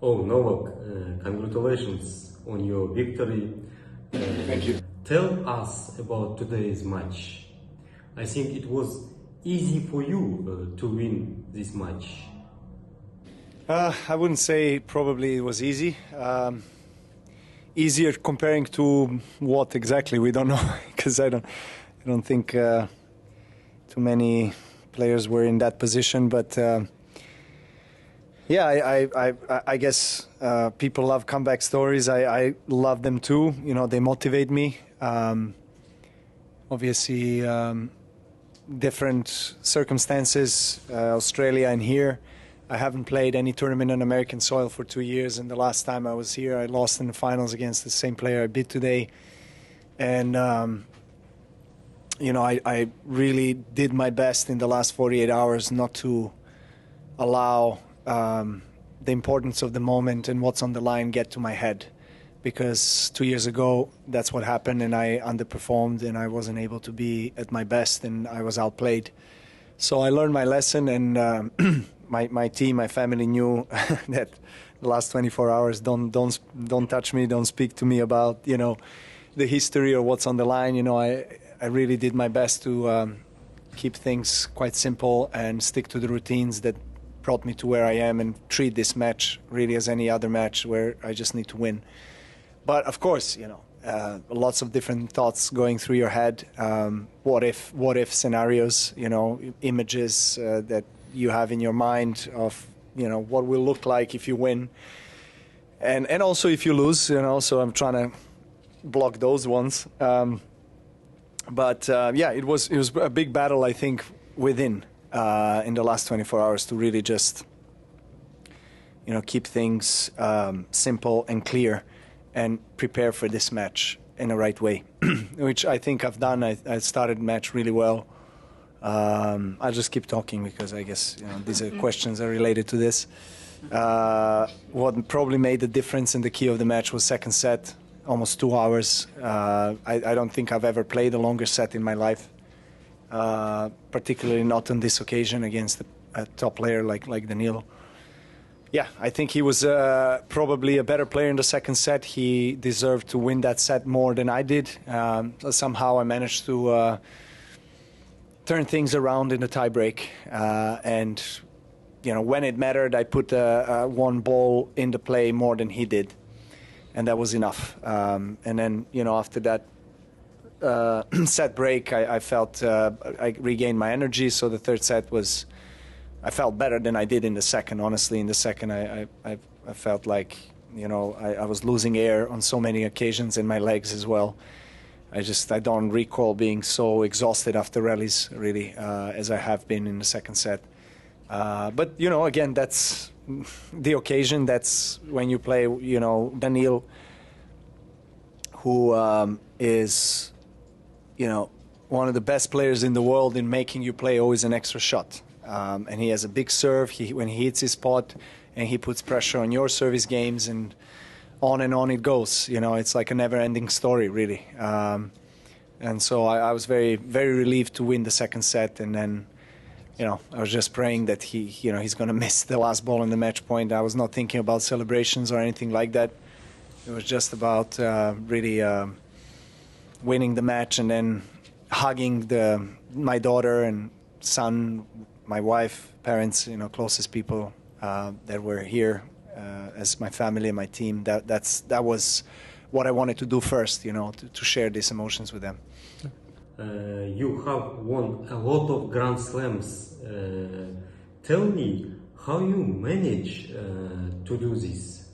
Oh, Novak, congratulations on your victory. Thank you. Tell us about today's match. I think it was easy for you to win this match. I wouldn't say probably it was easy. Easier comparing to what exactly, we don't know, because I don't think too many players were in that position. But yeah, I guess people love comeback stories. I love them too. You know, they motivate me. Obviously, different circumstances, Australia and here. I haven't played any tournament on American soil for 2 years, and the last time I was here, I lost in the finals against the same player I beat today. And, you know, I really did my best in the last 48 hours not to allow the importance of the moment and what's on the line get to my head. Because 2 years ago, that's what happened, and I underperformed, and I wasn't able to be at my best, and I was outplayed. So I learned my lesson, and my team, my family knew that the last 24 hours, don't touch me, don't speak to me about, you know, the history or what's on the line. You know, I really did my best to keep things quite simple and stick to the routines that brought me to where I am, and treat this match really as any other match where I just need to win. But of course, you know, lots of different thoughts going through your head. What if scenarios, you know, images that you have in your mind of, you know, what will look like if you win, and also if you lose, you know. So I'm trying to block those ones. But yeah, it was a big battle, I think, within in the last 24 hours to really just, you know, keep things simple and clear, and prepare for this match in the right way, which I think I've done. I started the match really well. I'll just keep talking because I guess, you know, these are questions are related to this. What probably made the difference in the key of the match was second set, almost 2 hours. I don't think I've ever played a longer set in my life, particularly not on this occasion against a top player like Danilo. Yeah, I think he was probably a better player in the second set. He deserved to win that set more than I did. Somehow I managed to turn things around in the tiebreak, and, you know, when it mattered, I put one ball in the play more than he did, and that was enough. And then, you know, after that set break, I felt I regained my energy. So the third set was, I felt better than I did in the second. Honestly, in the second, I felt like, you know, I was losing air on so many occasions, in my legs as well. I don't recall being so exhausted after rallies, really, as I have been in the second set. But, you know, again, that's the occasion. That's when you play, you know, Daniil, who is, you know, one of the best players in the world in making you play always an extra shot. And he has a big serve. When he hits his spot, and he puts pressure on your service games, and on it goes. You know, it's like a never-ending story, really. And so I was very, very relieved to win the second set. And then, you know, I was just praying that he's going to miss the last ball in the match point. I was not thinking about celebrations or anything like that. It was just about really winning the match, and then hugging my daughter and son, my wife, parents, you know, closest people that were here as my family and my team. That was what I wanted to do first, you know, to share these emotions with them. You have won a lot of Grand Slams. Tell me how you manage to do this.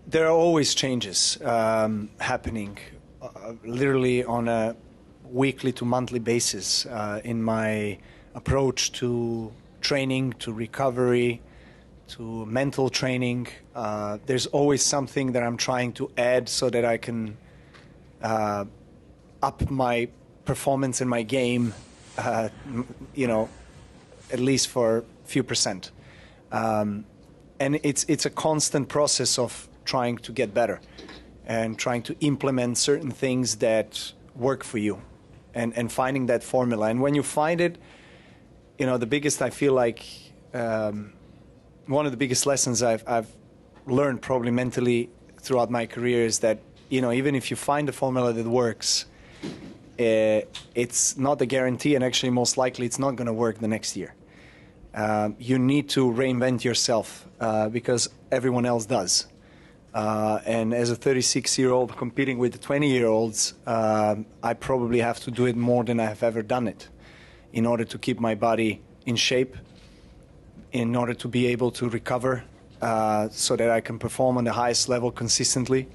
There are always changes happening, literally on a weekly to monthly basis in my approach to training, to recovery, to mental training. There's always something that I'm trying to add so that I can up my performance in my game, you know, at least for a few percent. And it's a constant process of trying to get better and trying to implement certain things that work for you, and finding that formula. And when you find it, you know, the biggest, I feel like, one of the biggest lessons I've learned probably mentally throughout my career is that, even if you find a formula that works, it's not a guarantee, and actually most likely it's not going to work the next year. You need to reinvent yourself because everyone else does. And as a 36-year-old competing with the 20-year-olds, I probably have to do it more than I have ever done it in order to keep my body in shape, in order to be able to recover so that I can perform on the highest level consistently,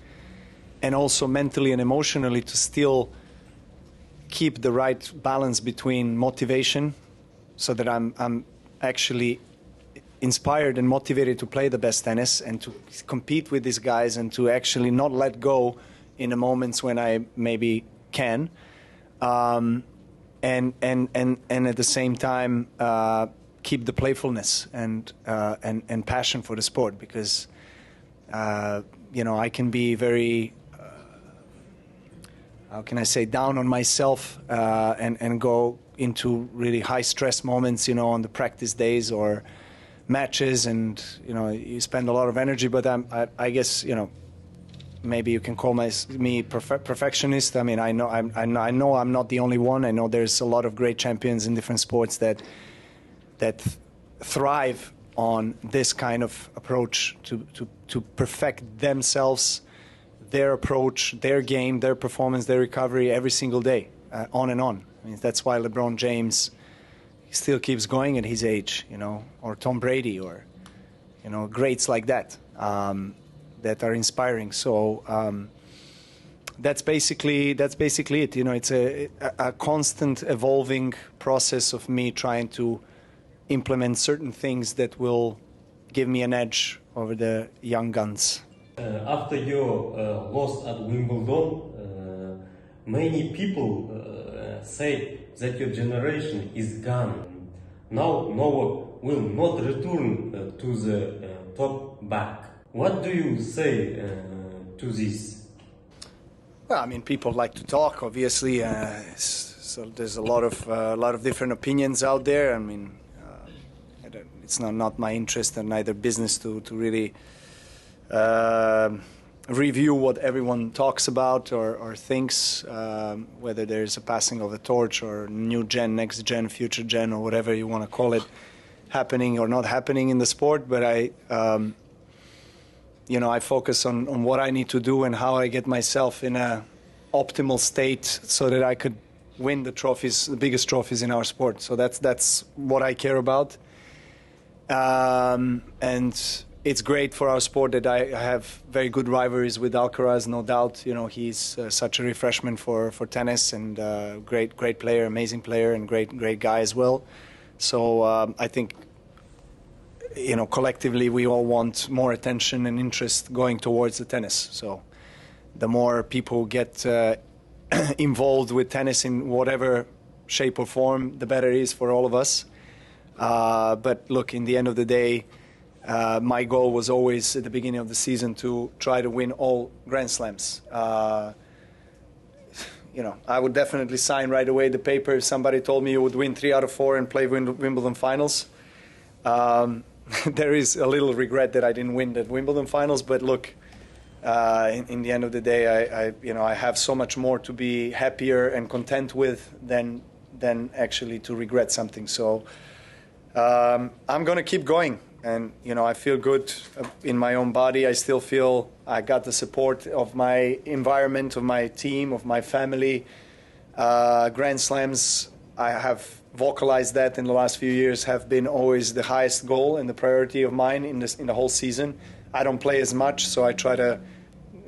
and also mentally and emotionally to still keep the right balance between motivation so that I'm actually inspired and motivated to play the best tennis and to compete with these guys and to actually not let go in the moments when I maybe can, and at the same time keep the playfulness and passion for the sport, because I can be very how can I say, down on myself and go into really high stress moments, on the practice days or matches, and you spend a lot of energy. But I guess maybe you can call me perfectionist. I mean, I know I'm not the only one. I know there's a lot of great champions in different sports that thrive on this kind of approach to perfect themselves, their approach, their game, their performance, their recovery every single day, on and on. I mean, that's why LeBron James still keeps going at his age, or Tom Brady, or greats like that that are inspiring. So that's basically it. It's a constant evolving process of me trying to implement certain things that will give me an edge over the young guns. After your loss at Wimbledon, many people say that your generation is gone. Now Novak will not return to the top back. What do you say to this? Well, I mean, people like to talk, obviously. So there's a lot of different opinions out there. I mean, it's not my interest and neither business to really review what everyone talks about or thinks, whether there's a passing of a torch or new gen, next gen, future gen, or whatever you want to call it, happening or not happening in the sport. But I focus on what I need to do and how I get myself in a optimal state so that I could win the trophies, the biggest trophies in our sport. So that's what I care about. And it's great for our sport that I have very good rivalries with Alcaraz, no doubt. He's such a refreshment for tennis, and great player, amazing player, and great guy as well. So I think, collectively we all want more attention and interest going towards the tennis. So the more people get involved with tennis in whatever shape or form, the better it is for all of us. But look, in the end of the day, my goal was always at the beginning of the season to try to win all Grand Slams. I would definitely sign right away the paper if somebody told me you would win 3 out of 4 and play Wimbledon finals. There is a little regret that I didn't win the Wimbledon finals, but look, in the end of the day, I have so much more to be happier and content with than actually to regret something. So I'm going to keep going. And, I feel good in my own body. I still feel I got the support of my environment, of my team, of my family. Grand Slams, I have vocalized that in the last few years, have been always the highest goal and the priority of mine in the whole season. I don't play as much, so I try to,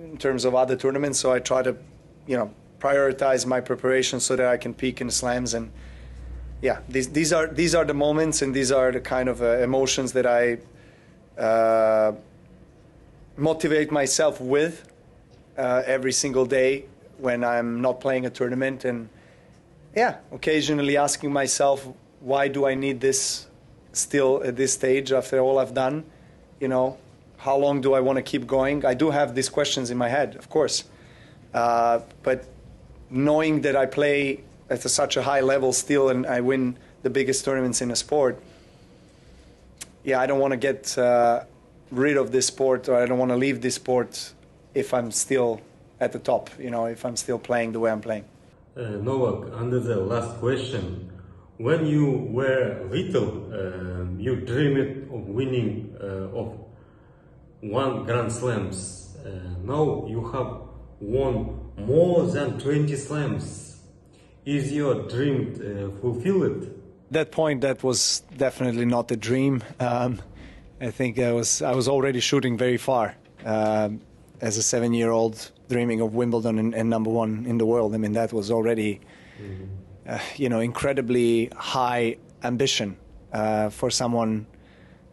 in terms of other tournaments, so I try to, prioritize my preparation so that I can peak in the slams. And yeah, these are the moments, and these are the kind of emotions that I motivate myself with every single day when I'm not playing a tournament. And yeah, occasionally asking myself, why do I need this still at this stage after all I've done? How long do I want to keep going? I do have these questions in my head, of course. But knowing that I play at such a high level still, and I win the biggest tournaments in the sport, yeah, I don't want to get rid of this sport, or I don't want to leave this sport if I'm still at the top, if I'm still playing the way I'm playing. Novak, under the last question, when you were little, you dreamed of winning of one Grand Slams. Now you have won more than 20 slams. Is your dream fulfilled? At that point, that was definitely not a dream. I think I was already shooting very far as a 7-year-old, dreaming of Wimbledon and number one in the world. I mean, that was already, incredibly high ambition for someone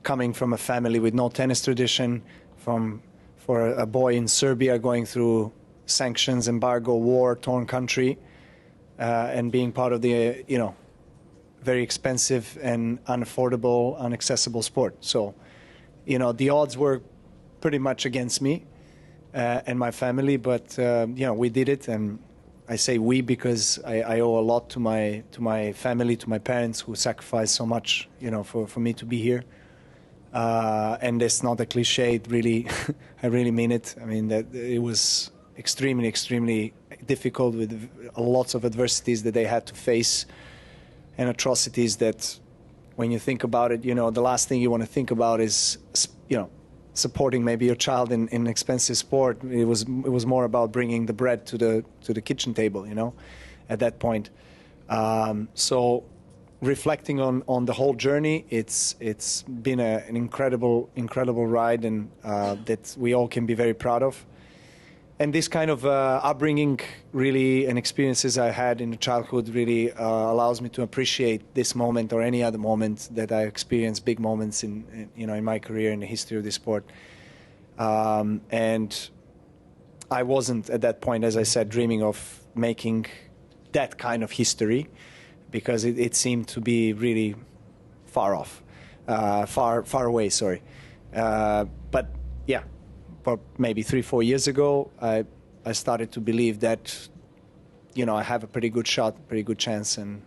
coming from a family with no tennis tradition, for a boy in Serbia going through sanctions, embargo, war, torn country, and being part of the, very expensive and unaffordable, inaccessible sport. So, the odds were pretty much against me and my family, but we did it, and I say we because I owe a lot to my family, to my parents, who sacrificed so much, for me to be here. And it's not a cliche. It really, I really mean it. I mean that it was extremely, extremely difficult with lots of adversities that they had to face, and atrocities that, when you think about it, the last thing you want to think about is, supporting maybe your child in an expensive sport. It was more about bringing the bread to the kitchen table, at that point. So reflecting on the whole journey, it's been an incredible ride, and that we all can be very proud of. And this kind of upbringing, really, and experiences I had in childhood really allows me to appreciate this moment or any other moment that I experienced, big moments in my career, in the history of this sport. And I wasn't at that point, as I said, dreaming of making that kind of history, because it seemed to be really far off, far away. Sorry, but yeah. But maybe 3-4 years ago, I started to believe that, I have a pretty good shot, pretty good chance, and